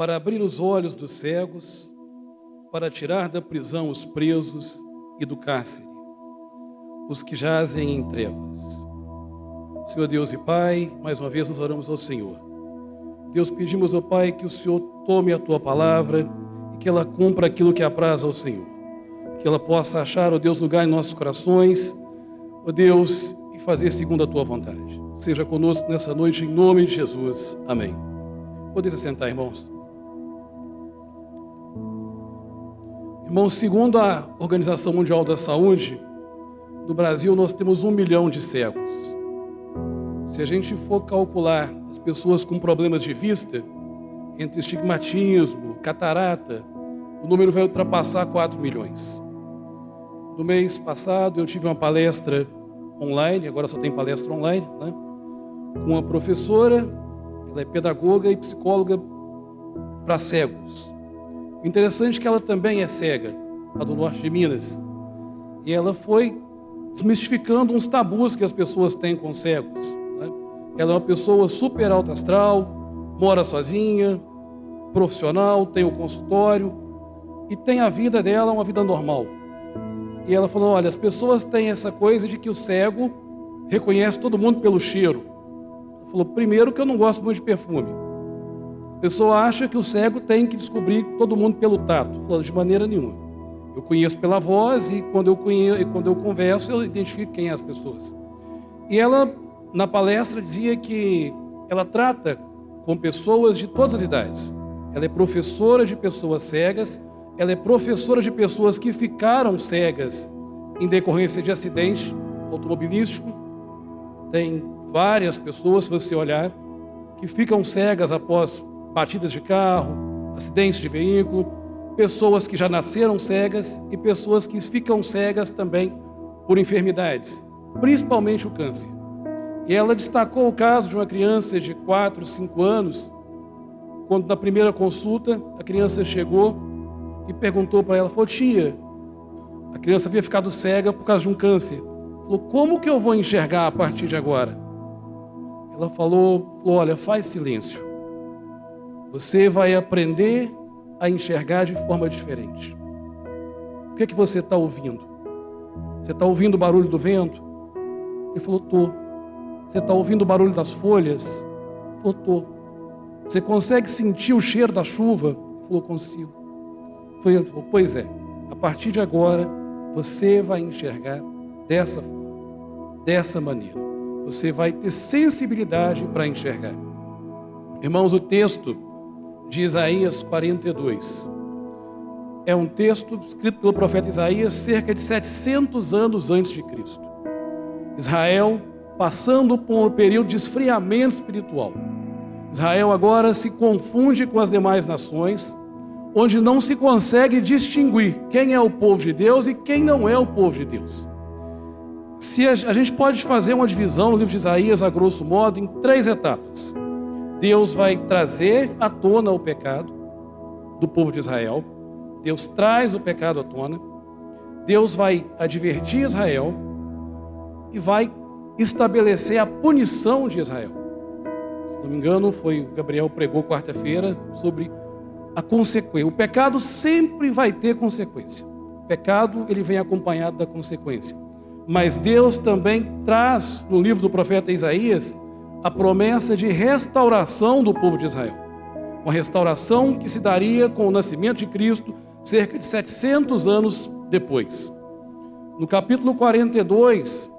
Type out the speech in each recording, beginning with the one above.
para abrir os olhos dos cegos, para tirar da prisão os presos e do cárcere os que jazem em trevas. Senhor Deus e Pai, mais uma vez nos oramos ao Senhor. Deus, pedimos ao Pai que o Senhor tome a Tua palavra e que ela cumpra aquilo que apraz ao Senhor. Que ela possa achar, ó Deus, lugar em nossos corações, ó Deus, e fazer segundo a Tua vontade. Seja conosco nessa noite, em nome de Jesus. Amém. Podem se sentar, irmãos. Irmãos, segundo a Organização Mundial da Saúde, no Brasil nós temos 1 milhão de cegos. Se a gente for calcular as pessoas com problemas de vista, entre estigmatismo, catarata, o número vai ultrapassar 4 milhões. No mês passado eu tive uma palestra online, agora só tem palestra online, né? Com uma professora, ela é pedagoga e psicóloga para cegos. O interessante é que ela também é cega, lá do norte de Minas. E ela foi desmistificando uns tabus que as pessoas têm com cegos, né? Ela é uma pessoa super alta astral, mora sozinha, profissional, tem o consultório e tem a vida dela, uma vida normal. E ela falou, olha, as pessoas têm essa coisa de que o cego reconhece todo mundo pelo cheiro. Ela falou, primeiro que eu não gosto muito de perfume. A pessoa acha que o cego tem que descobrir todo mundo pelo tato. Ela falou, de maneira nenhuma. Eu conheço pela voz e quando eu converso, eu identifico quem é as pessoas. E ela, na palestra, dizia que ela trata com pessoas de todas as idades. Ela é professora de pessoas cegas, ela é professora de pessoas que ficaram cegas em decorrência de acidente automobilístico. Tem várias pessoas, se você olhar, que ficam cegas após batidas de carro, acidentes de veículo, pessoas que já nasceram cegas e pessoas que ficam cegas também por enfermidades, principalmente o câncer. E ela destacou o caso de uma criança de 4, 5 anos, quando na primeira consulta a criança chegou e perguntou para ela, falou, tia, a criança havia ficado cega por causa de um câncer. Falou, como que eu vou enxergar a partir de agora? Ela falou, olha, faz silêncio. Você vai aprender a enxergar de forma diferente. O que é que você está ouvindo? Você está ouvindo o barulho do vento? Ele falou, tô. Você está ouvindo o barulho das folhas? Ele falou, tô. Você consegue sentir o cheiro da chuva? Ele falou, consigo. Ele falou, pois é, a partir de agora você vai enxergar dessa maneira. Você vai ter sensibilidade para enxergar. Irmãos, o texto de Isaías 42 é um texto escrito pelo profeta Isaías cerca de 700 anos antes de Cristo. Israel passando por um período de esfriamento espiritual. Israel agora se confunde com as demais nações, onde não se consegue distinguir quem é o povo de Deus e quem não é o povo de Deus. A gente pode fazer uma divisão no livro de Isaías, a grosso modo, em 3 etapas. Deus vai trazer à tona o pecado do povo de Israel. Deus traz o pecado à tona. Deus vai advertir Israel e vai estabelecer a punição de Israel. Se não me engano, foi o Gabriel pregou quarta-feira sobre a consequência. O pecado sempre vai ter consequência. O pecado, ele vem acompanhado da consequência. Mas Deus também traz no livro do profeta Isaías a promessa de restauração do povo de Israel. Uma restauração que se daria com o nascimento de Cristo cerca de 700 anos depois. No capítulo 42,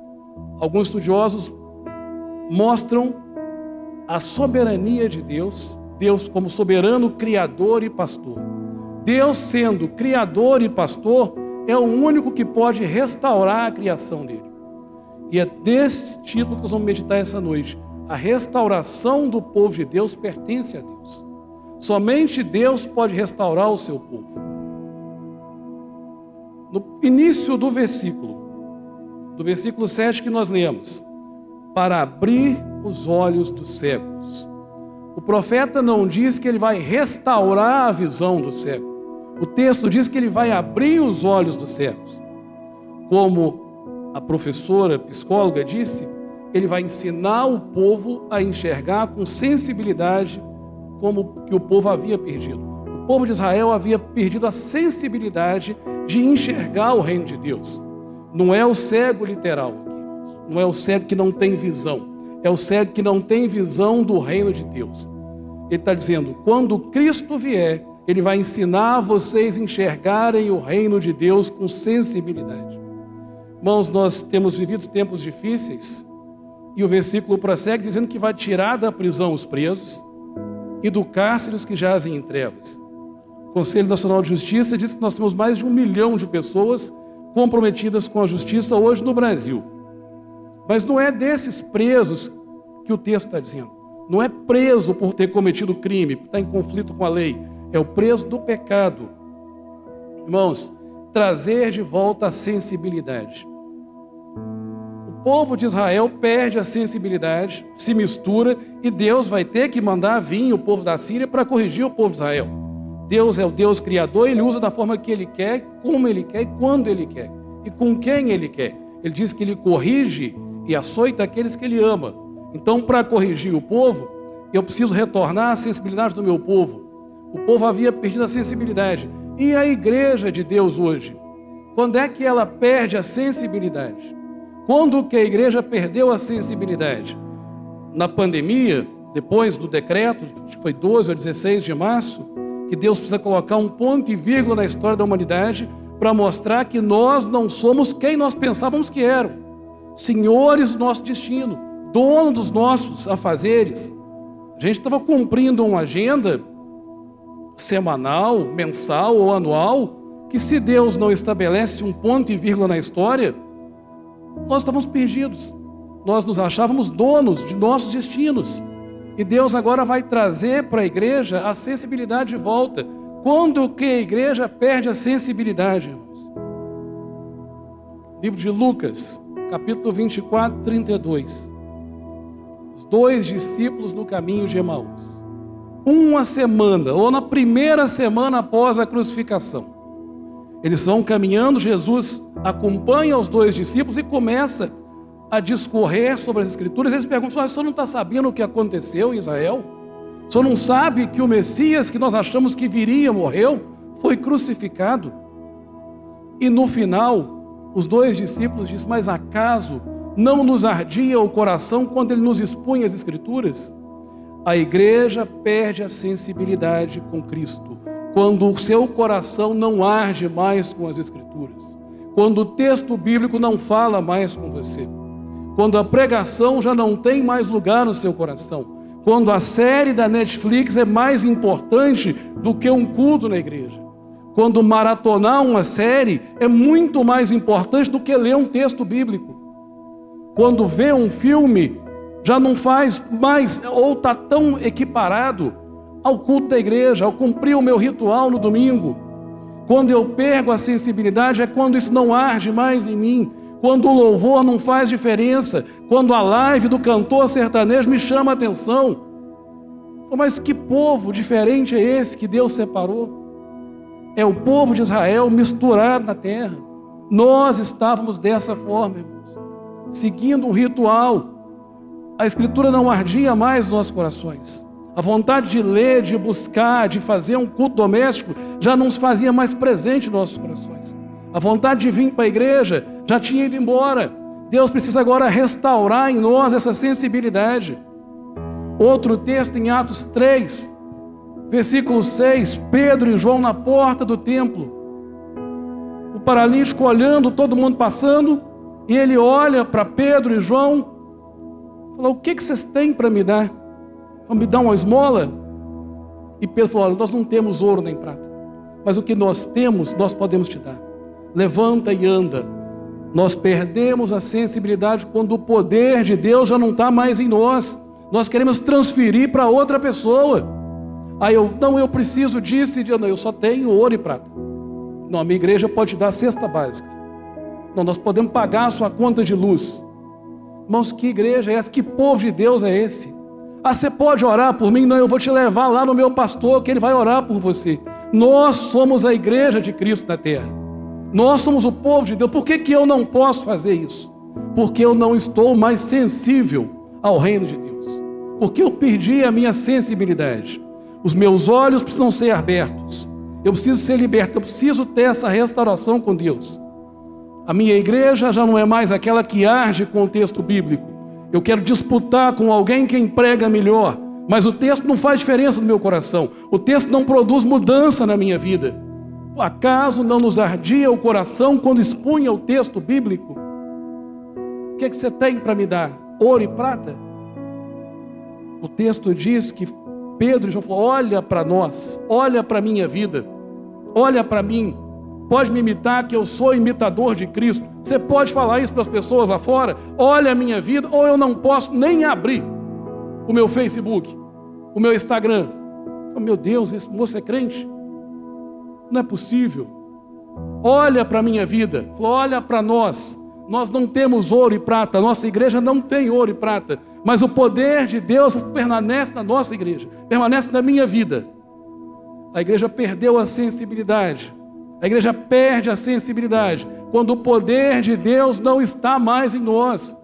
alguns estudiosos mostram a soberania de Deus, Deus como soberano criador e pastor. Deus sendo criador e pastor é o único que pode restaurar a criação dele. E é desse título que nós vamos meditar essa noite. A restauração do povo de Deus pertence a Deus. Somente Deus pode restaurar o seu povo. No início do versículo 7 que nós lemos, para abrir os olhos dos cegos. O profeta não diz que ele vai restaurar a visão do cego. O texto diz que ele vai abrir os olhos dos cegos. Como a professora psicóloga disse, ele vai ensinar o povo a enxergar com sensibilidade, como que o povo havia perdido. O povo de Israel havia perdido a sensibilidade de enxergar o reino de Deus. Não é o cego literal aqui, não é o cego que não tem visão, é o cego que não tem visão do reino de Deus. Ele está dizendo, quando Cristo vier, Ele vai ensinar vocês a enxergarem o reino de Deus com sensibilidade. Irmãos, nós temos vivido tempos difíceis, e o versículo prossegue dizendo que vai tirar da prisão os presos e do cárcere os que jazem em trevas. O Conselho Nacional de Justiça diz que nós temos mais de 1 milhão de pessoas comprometidas com a justiça hoje no Brasil. Mas não é desses presos que o texto está dizendo. Não é preso por ter cometido crime, por estar em conflito com a lei. É o preso do pecado. Irmãos, trazer de volta a sensibilidade. O povo de Israel perde a sensibilidade, se mistura, e Deus vai ter que mandar vir o povo da Síria para corrigir o povo de Israel. Deus é o Deus criador, Ele usa da forma que Ele quer, como Ele quer e quando Ele quer. E com quem Ele quer. Ele diz que Ele corrige e açoita aqueles que Ele ama. Então, para corrigir o povo, eu preciso retornar à sensibilidade do meu povo. O povo havia perdido a sensibilidade. E a igreja de Deus hoje? Quando é que ela perde a sensibilidade? Quando que a igreja perdeu a sensibilidade? Na pandemia, depois do decreto, acho que foi 12 ou 16 de março, que Deus precisa colocar um ponto e vírgula na história da humanidade para mostrar que nós não somos quem nós pensávamos que eram. Senhores do nosso destino, dono dos nossos afazeres. A gente estava cumprindo uma agenda semanal, mensal ou anual, que se Deus não estabelece um ponto e vírgula na história, nós estávamos perdidos. Nós nos achávamos donos de nossos destinos. E Deus agora vai trazer para a igreja a sensibilidade de volta. Quando que a igreja perde a sensibilidade, irmãos? Livro de Lucas, capítulo 24, 32. Os 2 discípulos no caminho de Emaús. Uma semana, ou na primeira semana após a crucificação. Eles vão caminhando, Jesus acompanha os 2 discípulos e começa a discorrer sobre as Escrituras. Eles perguntam, o senhor não está sabendo o que aconteceu em Israel? O senhor não sabe que o Messias que nós achamos que viria, morreu, foi crucificado? E no final, os 2 discípulos dizem, mas acaso não nos ardia o coração quando ele nos expunha as Escrituras? A igreja perde a sensibilidade com Cristo, quando o seu coração não arde mais com as Escrituras, quando o texto bíblico não fala mais com você, quando a pregação já não tem mais lugar no seu coração, quando a série da Netflix é mais importante do que um culto na igreja, quando maratonar uma série é muito mais importante do que ler um texto bíblico, quando ver um filme já não faz mais, ou está tão equiparado ao culto da igreja, ao cumprir o meu ritual no domingo. Quando eu perco a sensibilidade é quando isso não arde mais em mim, quando o louvor não faz diferença, quando a live do cantor sertanejo me chama a atenção. Mas que povo diferente é esse que Deus separou? É o povo de Israel misturado na terra. Nós estávamos dessa forma, irmãos, seguindo um ritual. A Escritura não ardia mais nos nossos corações. A vontade de ler, de buscar, de fazer um culto doméstico já não se fazia mais presente nos nossos corações. A vontade de vir para a igreja já tinha ido embora. Deus precisa agora restaurar em nós essa sensibilidade. Outro texto em Atos 3, versículo 6, Pedro e João na porta do templo. O paralítico olhando, todo mundo passando, e ele olha para Pedro e João, falou, o que vocês têm para me dar? Vão me dar uma esmola? E Pedro falou, olha, nós não temos ouro nem prata, mas o que nós temos, nós podemos te dar. Levanta e anda. Nós perdemos a sensibilidade quando o poder de Deus já não está mais em nós. Nós queremos transferir para outra pessoa. Aí eu preciso disso e disso. Não, eu só tenho ouro e prata. Não, a minha igreja pode te dar a cesta básica. Não, nós podemos pagar a sua conta de luz. Irmãos, que igreja é essa? Que povo de Deus é esse? Ah, você pode orar por mim? Não, eu vou te levar lá no meu pastor, que ele vai orar por você. Nós somos a igreja de Cristo na terra. Nós somos o povo de Deus. Por que eu não posso fazer isso? Porque eu não estou mais sensível ao reino de Deus. Porque eu perdi a minha sensibilidade. Os meus olhos precisam ser abertos. Eu preciso ser liberto, eu preciso ter essa restauração com Deus. A minha igreja já não é mais aquela que arde com o texto bíblico. Eu quero disputar com alguém quem prega melhor, mas o texto não faz diferença no meu coração. O texto não produz mudança na minha vida. Acaso não nos ardia o coração quando expunha o texto bíblico? O que é que você tem para me dar? Ouro e prata? O texto diz que Pedro e João falaram: olha para nós, olha para a minha vida, olha para mim, pode me imitar que eu sou imitador de Cristo. Você pode falar isso para as pessoas lá fora? Olha a minha vida, ou eu não posso nem abrir o meu Facebook, o meu Instagram. Oh, meu Deus, esse moço é crente? Não é possível. Olha para a minha vida, olha para nós. Nós não temos ouro e prata, nossa igreja não tem ouro e prata, mas o poder de Deus permanece na nossa igreja, permanece na minha vida. A igreja perdeu a sensibilidade, a igreja perde a sensibilidade quando o poder de Deus não está mais em nós.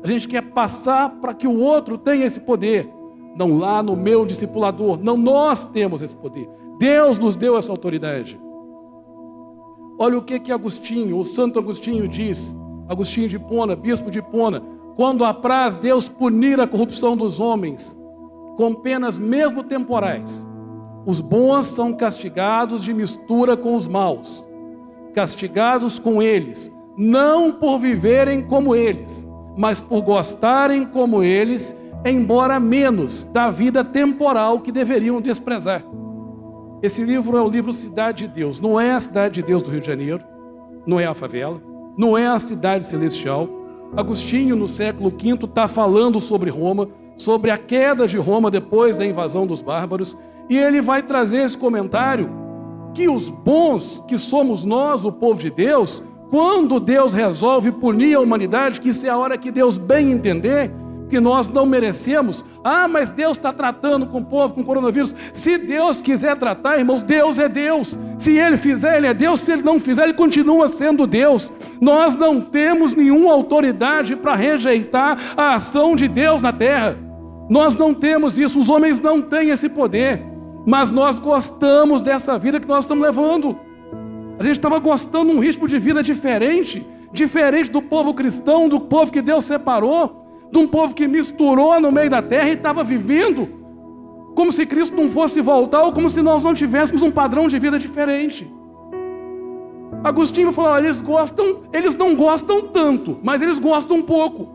A gente quer passar para que o outro tenha esse poder, não lá no meu discipulador, não, nós temos esse poder, Deus nos deu essa autoridade. Olha o que Agostinho, o Santo Agostinho diz, Agostinho de Hipona, bispo de Hipona: quando apraz Deus punir a corrupção dos homens com penas mesmo temporais, os bons são castigados de mistura com os maus, castigados com eles, não por viverem como eles, mas por gostarem como eles, embora menos da vida temporal que deveriam desprezar. Esse livro é o livro Cidade de Deus. Não é a Cidade de Deus do Rio de Janeiro, não é a favela, não é a cidade celestial. Agostinho, no século V, está falando sobre Roma, sobre a queda de Roma depois da invasão dos bárbaros, e ele vai trazer esse comentário que os bons, que somos nós, o povo de Deus, quando Deus resolve punir a humanidade, que isso é a hora que Deus bem entender, que nós não merecemos. Ah, mas Deus está tratando com o povo, com o coronavírus. Se Deus quiser tratar, irmãos, Deus é Deus. Se Ele fizer, Ele é Deus. Se Ele não fizer, Ele continua sendo Deus. Nós não temos nenhuma autoridade para rejeitar a ação de Deus na terra. Nós não temos isso, os homens não têm esse poder. Mas nós gostamos dessa vida que nós estamos levando. A gente estava gostando de um ritmo de vida diferente do povo cristão, do povo que Deus separou, de um povo que misturou no meio da terra e estava vivendo como se Cristo não fosse voltar, ou como se nós não tivéssemos um padrão de vida diferente. Agostinho falou: eles não gostam tanto, mas eles gostam um pouco.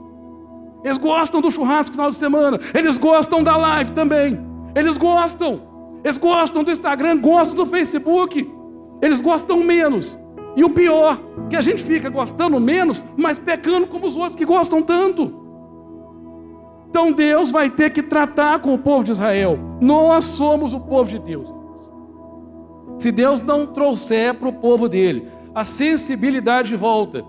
Eles gostam do churrasco no final de semana, eles gostam da live também, eles gostam do Instagram, gostam do Facebook, eles gostam menos. E o pior, que a gente fica gostando menos, mas pecando como os outros que gostam tanto. Então Deus vai ter que tratar com o povo de Israel. Nós somos o povo de Deus. Se Deus não trouxer para o povo dele a sensibilidade de volta.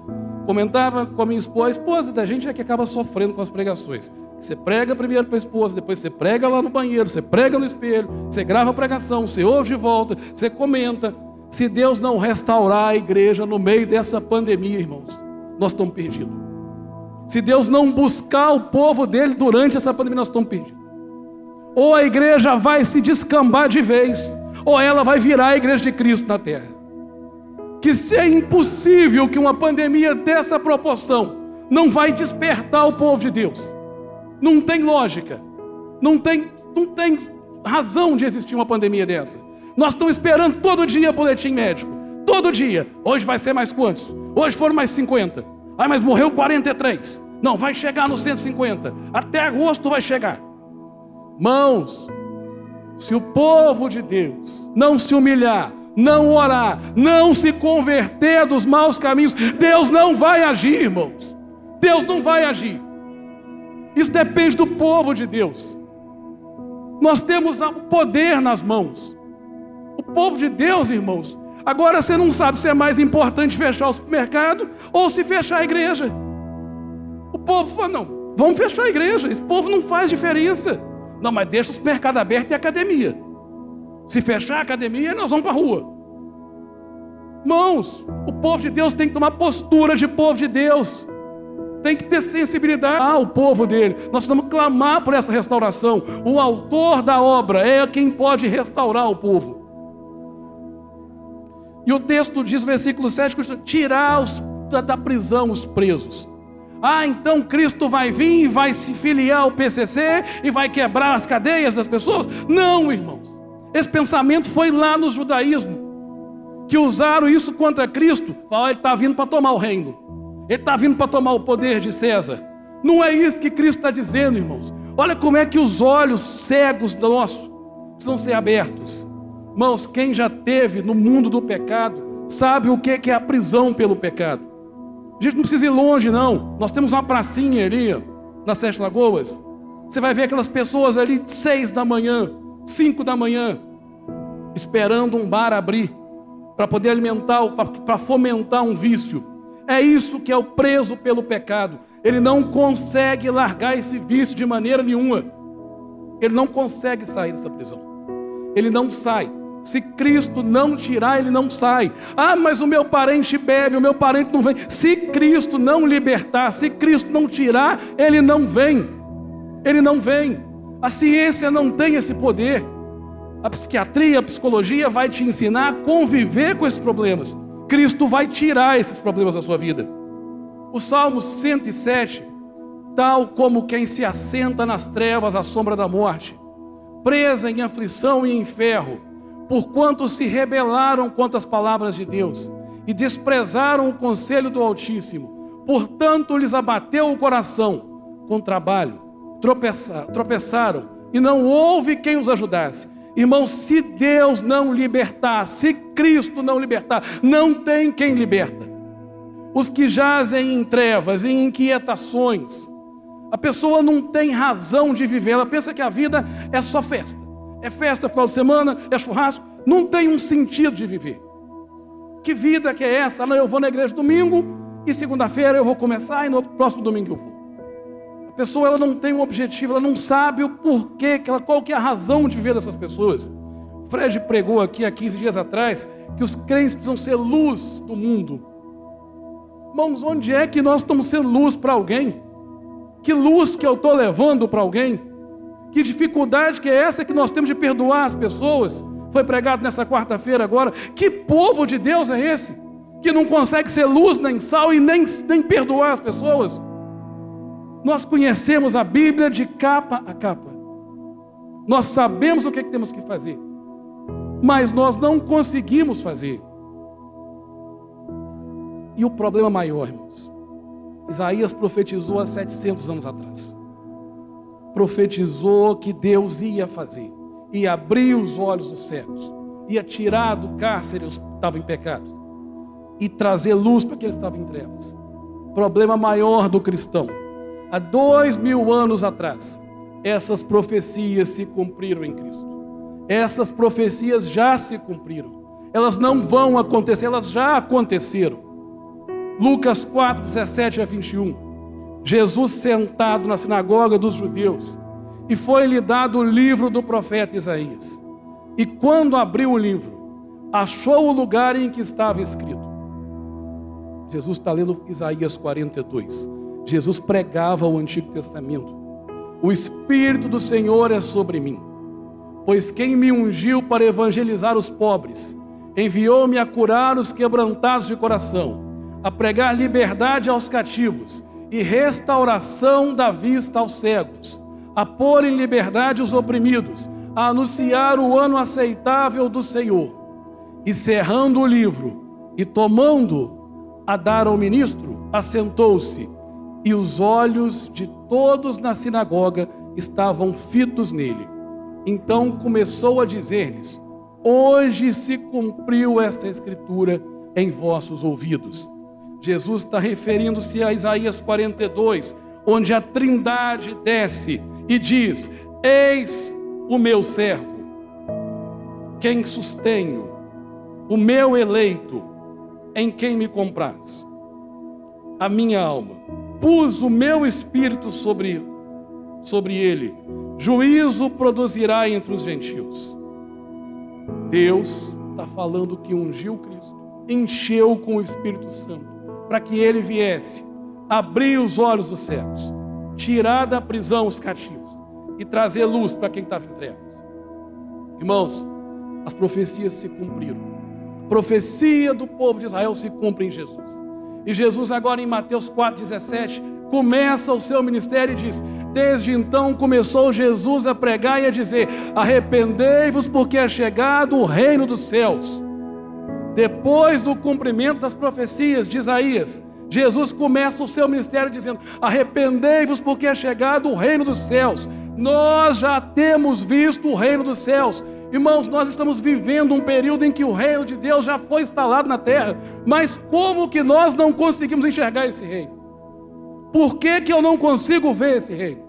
Comentava com a minha esposa, a esposa da gente é que acaba sofrendo com as pregações. Você prega primeiro para a esposa, depois você prega lá no banheiro, você prega no espelho, você grava a pregação, você ouve de volta, você comenta. Se Deus não restaurar a igreja no meio dessa pandemia, irmãos, nós estamos perdidos. Se Deus não buscar o povo dele durante essa pandemia, nós estamos perdidos. Ou a igreja vai se descambar de vez, ou ela vai virar a igreja de Cristo na terra. Que se é impossível que uma pandemia dessa proporção não vai despertar o povo de Deus. Não tem lógica. Não tem razão de existir uma pandemia dessa. Nós estamos esperando todo dia boletim médico. Todo dia. Hoje vai ser mais quantos? Hoje foram mais 50. Ah, mas morreu 43. Não, vai chegar nos 150. Até agosto vai chegar. Mãos, se o povo de Deus não se humilhar, não orar, não se converter dos maus caminhos, Deus não vai agir, irmãos. Deus não vai agir. Isso depende do povo de Deus. Nós temos o poder nas mãos. O povo de Deus, irmãos. Agora você não sabe se é mais importante fechar o supermercado ou se fechar a igreja. O povo fala: não, vamos fechar a igreja. Esse povo não faz diferença. Não, mas deixa o supermercado aberto e a academia. Se fechar a academia, nós vamos para a rua. Irmãos, o povo de Deus tem que tomar postura de povo de Deus. tem que ter sensibilidade ao povo dele. Nós precisamos clamar por essa restauração. O autor da obra é quem pode restaurar o povo. E o texto diz, versículo 7, tirar da prisão os presos. Então Cristo vai vir e vai se filiar ao PCC e vai quebrar as cadeias das pessoas? Não, irmãos. Esse pensamento foi lá no judaísmo, que usaram isso contra Cristo. Ele está vindo para tomar o reino. Ele está vindo para tomar o poder de César. Não é isso que Cristo está dizendo, irmãos. Olha como é que os olhos cegos nossos precisam ser abertos. Irmãos, quem já teve no mundo do pecado, sabe o que é a prisão pelo pecado. A gente não precisa ir longe, não. Nós temos uma pracinha ali, nas 7 Lagoas. Você vai ver aquelas pessoas ali, 6 da manhã, 5 da manhã, esperando um bar abrir, para poder alimentar, para fomentar um vício. É isso que é o preso pelo pecado. Ele não consegue largar esse vício de maneira nenhuma. Ele não consegue sair dessa prisão. Ele não sai. Se Cristo não tirar, ele não sai. Mas o meu parente bebe, o meu parente não vem. Se Cristo não libertar, se Cristo não tirar, ele não vem. Ele não vem. A ciência não tem esse poder. A psiquiatria, a psicologia vai te ensinar a conviver com esses problemas. Cristo vai tirar esses problemas da sua vida. O Salmo 107, tal como quem se assenta nas trevas à sombra da morte, presa em aflição e em ferro, porquanto se rebelaram contra as palavras de Deus e desprezaram o conselho do Altíssimo, portanto lhes abateu o coração com trabalho, tropeçaram e não houve quem os ajudasse. Irmãos, se Deus não libertar, se Cristo não libertar, não tem quem liberta. Os que jazem em trevas, em inquietações, a pessoa não tem razão de viver, ela pensa que a vida é só festa. É festa final de semana, é churrasco, não tem um sentido de viver. Que vida que é essa? Eu vou na igreja domingo e segunda-feira eu vou começar e no próximo domingo eu vou. A pessoa ela não tem um objetivo, ela não sabe o porquê, qual que é a razão de viver dessas pessoas. Fred pregou aqui há 15 dias atrás que os crentes precisam ser luz do mundo. Irmãos, onde é que nós estamos sendo luz para alguém? Que luz que eu estou levando para alguém? Que dificuldade que é essa que nós temos de perdoar as pessoas? Foi pregado nessa quarta-feira agora. Que povo de Deus é esse? Que não consegue ser luz nem sal e nem perdoar as pessoas? Nós conhecemos a Bíblia de capa a capa. Nós sabemos o que temos que fazer. Mas nós não conseguimos fazer. E o problema maior, irmãos, Isaías profetizou há 700 anos atrás. Profetizou que Deus ia fazer. Ia abrir os olhos dos cegos. Ia tirar do cárcere os que estavam em pecado. E trazer luz para aqueles que estavam em trevas. Problema maior do cristão. Há 2000 anos atrás, essas profecias se cumpriram em Cristo. Essas profecias já se cumpriram. Elas não vão acontecer, elas já aconteceram. Lucas 4, 17 a 21. Jesus sentado na sinagoga dos judeus, e foi-lhe dado o livro do profeta Isaías. E quando abriu o livro, achou o lugar em que estava escrito. Jesus está lendo Isaías 42. Jesus pregava o Antigo Testamento. O Espírito do Senhor é sobre mim, pois quem me ungiu para evangelizar os pobres, enviou-me a curar os quebrantados de coração, a pregar liberdade aos cativos e restauração da vista aos cegos, a pôr em liberdade os oprimidos, a anunciar o ano aceitável do Senhor. E cerrando o livro e tomando a dar ao ministro, assentou-se, e os olhos de todos na sinagoga estavam fitos nele. Então começou a dizer-lhes: hoje se cumpriu esta escritura em vossos ouvidos. Jesus está referindo-se a Isaías 42, onde a Trindade desce e diz: eis o meu servo, quem sustenho, o meu eleito, em quem me compraz. A minha alma, pus o meu espírito sobre ele, juízo produzirá entre os gentios. Deus está falando que ungiu Cristo, encheu com o Espírito Santo, para que ele viesse abrir os olhos dos cegos, tirar da prisão os cativos e trazer luz para quem estava em trevas. Irmãos, as profecias se cumpriram. A profecia do povo de Israel se cumpre em Jesus. E Jesus agora em Mateus 4,17 começa o seu ministério e diz: desde então começou Jesus a pregar e a dizer: arrependei-vos porque é chegado o reino dos céus. Depois do cumprimento das profecias de Isaías, Jesus começa o seu ministério dizendo: arrependei-vos porque é chegado o reino dos céus. Nós já temos visto o reino dos céus. Irmãos, nós estamos vivendo um período em que o reino de Deus já foi instalado na terra. Mas como que nós não conseguimos enxergar esse reino? Por que que eu não consigo ver esse reino?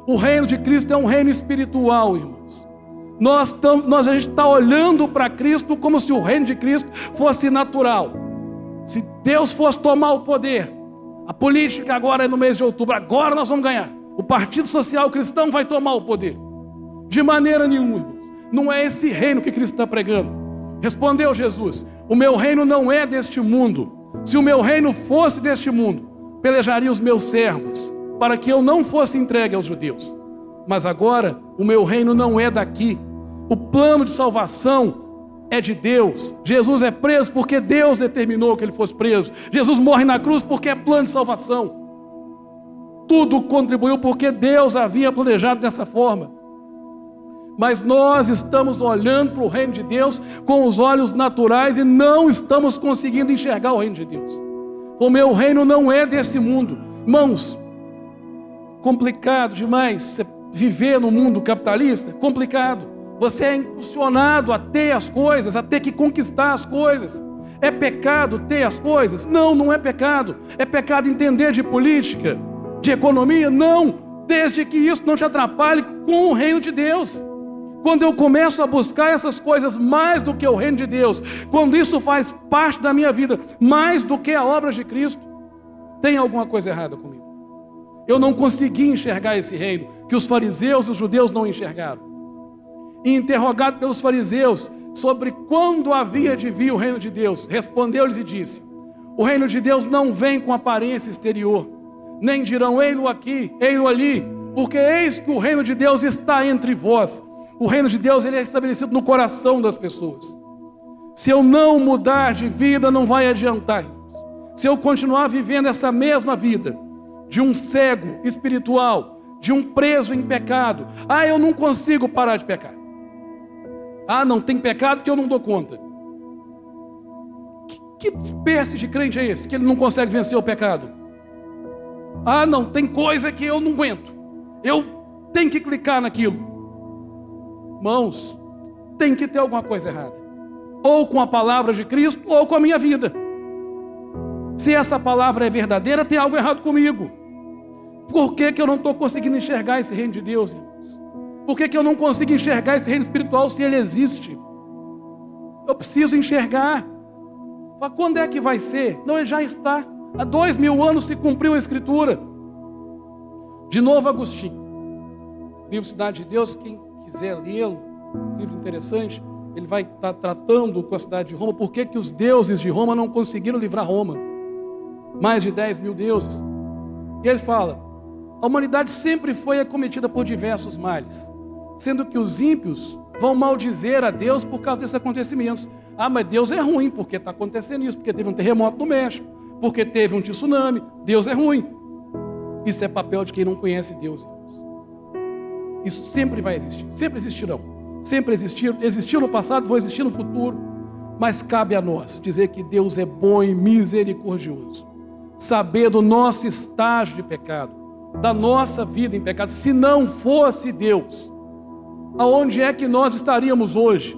O reino de Cristo é um reino espiritual, irmãos. A gente está olhando para Cristo como se o reino de Cristo fosse natural. Se Deus fosse tomar o poder, a política agora é no mês de outubro, agora nós vamos ganhar. O Partido Social Cristão vai tomar o poder. De maneira nenhuma, irmãos. Não é esse reino que Cristo está pregando. Respondeu Jesus: o meu reino não é deste mundo. Se o meu reino fosse deste mundo, pelejaria os meus servos, para que eu não fosse entregue aos judeus. Mas agora, o meu reino não é daqui. O plano de salvação é de Deus. Jesus é preso porque Deus determinou que ele fosse preso. Jesus morre na cruz porque é plano de salvação. Tudo contribuiu porque Deus havia planejado dessa forma. Mas nós estamos olhando para o reino de Deus com os olhos naturais e não estamos conseguindo enxergar o reino de Deus. O meu reino não é desse mundo. Irmãos, complicado demais você viver no mundo capitalista, complicado. Você é impulsionado a ter as coisas, a ter que conquistar as coisas. É pecado ter as coisas? Não, não é pecado. É pecado entender de política, de economia? Não, desde que isso não te atrapalhe com o reino de Deus. Quando eu começo a buscar essas coisas mais do que o reino de Deus, quando isso faz parte da minha vida, mais do que a obra de Cristo, tem alguma coisa errada comigo. Eu não consegui enxergar esse reino, que os fariseus e os judeus não enxergaram. E interrogado pelos fariseus sobre quando havia de vir o reino de Deus, respondeu-lhes e disse: o reino de Deus não vem com aparência exterior, nem dirão ei-lo aqui, ei-lo ali, porque eis que o reino de Deus está entre vós. O reino de Deus ele é estabelecido no coração das pessoas. Se eu não mudar de vida, não vai adiantar. Se eu continuar vivendo essa mesma vida, de um cego espiritual, de um preso em pecado, eu não consigo parar de pecar. Não, tem pecado que eu não dou conta. Que espécie de crente é esse, que ele não consegue vencer o pecado? Não, tem coisa que eu não aguento. Eu tenho que clicar naquilo. Irmãos, tem que ter alguma coisa errada. Ou com a palavra de Cristo, ou com a minha vida. Se essa palavra é verdadeira, tem algo errado comigo. Por que que eu não estou conseguindo enxergar esse reino de Deus, irmãos? Por que que eu não consigo enxergar esse reino espiritual se ele existe? Eu preciso enxergar. Quando é que vai ser? Não, ele já está. Há 2000 anos se cumpriu a Escritura. De novo, Agostinho. Livro Cidade de Deus, quem quiser lê-lo, um livro interessante, ele vai estar tratando com a cidade de Roma, por que que os deuses de Roma não conseguiram livrar Roma. Mais de 10 mil deuses. E ele fala, a humanidade sempre foi acometida por diversos males, sendo que os ímpios vão maldizer a Deus por causa desses acontecimentos. Mas Deus é ruim, porque está acontecendo isso, porque teve um terremoto no México, porque teve um tsunami, Deus é ruim. Isso é papel de quem não conhece Deus. Isso sempre vai existir, sempre existirão. Sempre existiu no passado, vai existir no futuro. Mas cabe a nós dizer que Deus é bom e misericordioso. Saber do nosso estágio de pecado, da nossa vida em pecado. Se não fosse Deus, aonde é que nós estaríamos hoje?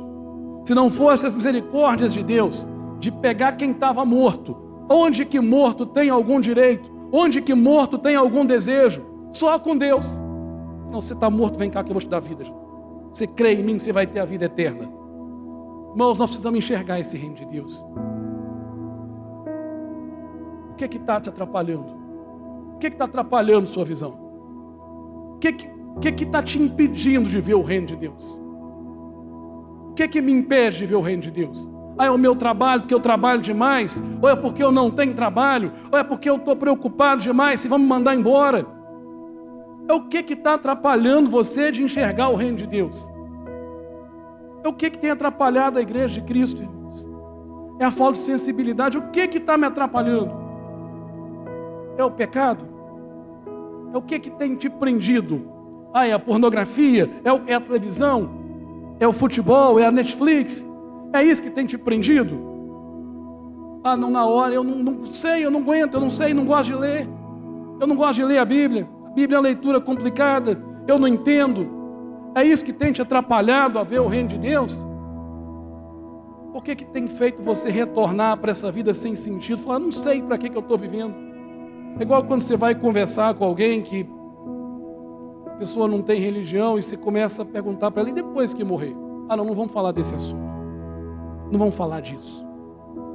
Se não fossem as misericórdias de Deus, de pegar quem estava morto. Onde que morto tem algum direito? Onde que morto tem algum desejo? Só com Deus. Não, você está morto, vem cá que eu vou te dar vida. Você crê em mim, você vai ter a vida eterna. Irmãos, nós precisamos enxergar esse reino de Deus. O que está te atrapalhando? O que está atrapalhando sua visão? O que está te impedindo de ver o reino de Deus? O que me impede de ver o reino de Deus? Ah, é o meu trabalho, porque eu trabalho demais? Ou é porque eu não tenho trabalho? Ou é porque eu estou preocupado demais se vão me mandar embora? É o que está atrapalhando você de enxergar o reino de Deus? É o que tem atrapalhado a igreja de Cristo, irmãos? É a falta de sensibilidade. O que está me atrapalhando? É o pecado? É o que tem te prendido? Ah, é a pornografia? É a televisão? É o futebol? É a Netflix? É isso que tem te prendido? Ah, não, na hora, eu não sei, eu não aguento, eu não sei, não gosto de ler. Eu não gosto de ler a Bíblia. A Bíblia é uma leitura complicada, eu não entendo. É isso que tem te atrapalhado a ver o reino de Deus? O que tem feito você retornar para essa vida sem sentido? Falar, não sei para que eu estou vivendo. É igual quando você vai conversar com alguém que a pessoa não tem religião e você começa a perguntar para ela, e depois que morrer? Ah, não vamos falar desse assunto. Não vamos falar disso.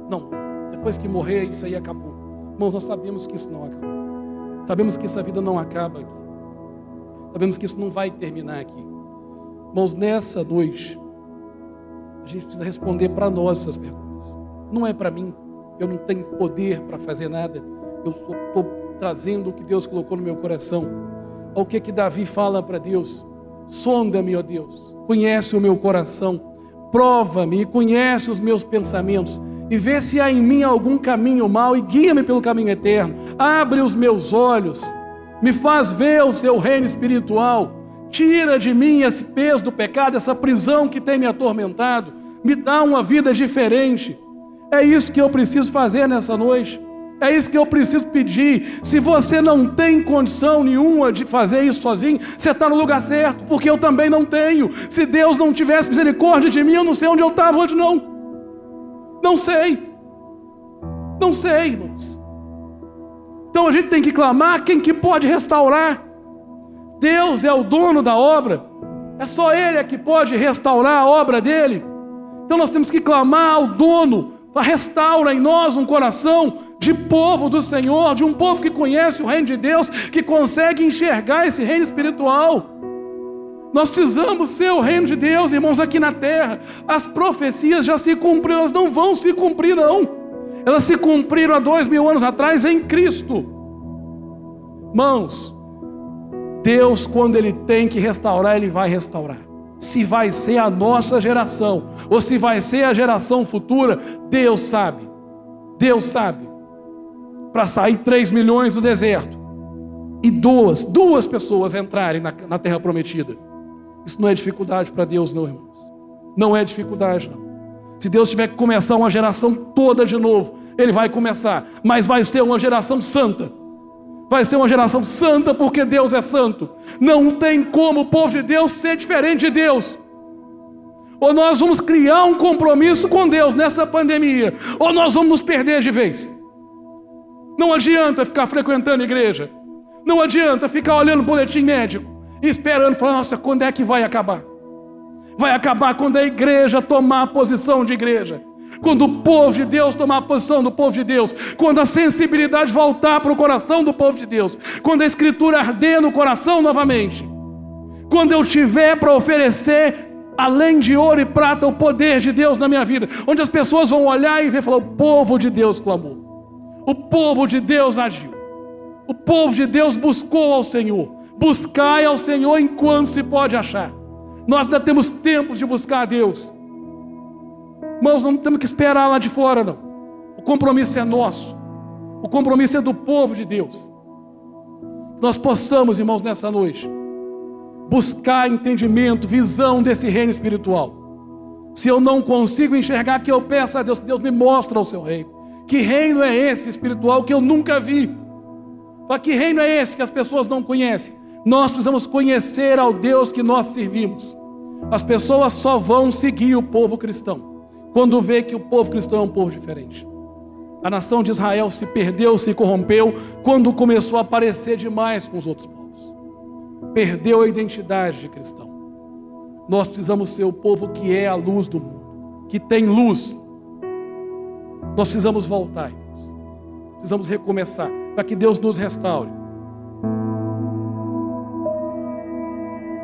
Não, depois que morrer, isso aí acabou. Irmãos, nós sabemos que isso não acabou. Sabemos que essa vida não acaba aqui. Sabemos que isso não vai terminar aqui. Irmãos, nessa noite, a gente precisa responder para nós essas perguntas. Não é para mim. Eu não tenho poder para fazer nada. Eu só estou trazendo o que Deus colocou no meu coração. O que Davi fala para Deus? Sonda-me, ó Deus. Conhece o meu coração. Prova-me e conhece os meus pensamentos. E vê se há em mim algum caminho mau e guia-me pelo caminho eterno. Abre os meus olhos. Me faz ver o seu reino espiritual. Tira de mim esse peso do pecado, essa prisão que tem me atormentado. Me dá uma vida diferente. É isso que eu preciso fazer nessa noite. É isso que eu preciso pedir. Se você não tem condição nenhuma de fazer isso sozinho, você está no lugar certo, porque eu também não tenho. Se Deus não tivesse misericórdia de mim, eu não sei onde eu estava hoje não. Não sei. Não sei, irmãos. Então a gente tem que clamar quem que pode restaurar. Deus é o dono da obra. É só Ele que pode restaurar a obra dele. Então nós temos que clamar ao dono para restaurar em nós um coração de povo do Senhor, de um povo que conhece o reino de Deus, que consegue enxergar esse reino espiritual. Nós precisamos ser o reino de Deus, irmãos, aqui na terra. As profecias já se cumpriram, elas não vão se cumprir não. Elas se cumpriram há 2000 anos atrás em Cristo. Irmãos, Deus, quando Ele tem que restaurar, Ele vai restaurar. Se vai ser a nossa geração, ou se vai ser a geração futura, Deus sabe. Deus sabe. Para sair 3 milhões do deserto, e duas pessoas entrarem na terra prometida. Isso não é dificuldade para Deus não, irmãos. Não é dificuldade não. Se Deus tiver que começar uma geração toda de novo, Ele vai começar. Mas vai ser uma geração santa. Vai ser uma geração santa porque Deus é santo. Não tem como o povo de Deus ser diferente de Deus. Ou nós vamos criar um compromisso com Deus nessa pandemia, ou nós vamos nos perder de vez. Não adianta ficar frequentando a igreja. Não adianta ficar olhando o boletim médico e esperando, falando, nossa, quando é que vai acabar? Vai acabar quando a igreja tomar a posição de igreja. Quando o povo de Deus tomar a posição do povo de Deus, quando a sensibilidade voltar para o coração do povo de Deus, quando a escritura arder no coração novamente, quando eu tiver para oferecer, além de ouro e prata, o poder de Deus na minha vida, onde as pessoas vão olhar e ver e falar, o povo de Deus clamou, o povo de Deus agiu, o povo de Deus buscou ao Senhor. Buscai ao Senhor enquanto se pode achar. Nós ainda temos tempo de buscar a Deus. Irmãos, não temos que esperar lá de fora, não. O compromisso é nosso. O compromisso é do povo de Deus. Nós possamos, irmãos, nessa noite, buscar entendimento, visão desse reino espiritual. Se eu não consigo enxergar, que eu peço a Deus, que Deus me mostre o seu reino. Que reino é esse espiritual que eu nunca vi? Que reino é esse que as pessoas não conhecem? Nós precisamos conhecer ao Deus que nós servimos. As pessoas só vão seguir o povo cristão quando vê que o povo cristão é um povo diferente. A nação de Israel se perdeu, se corrompeu, quando começou a parecer demais com os outros povos. Perdeu a identidade de cristão. Nós precisamos ser o povo que é a luz do mundo, que tem luz. Nós precisamos voltar, irmãos. Precisamos recomeçar, para que Deus nos restaure.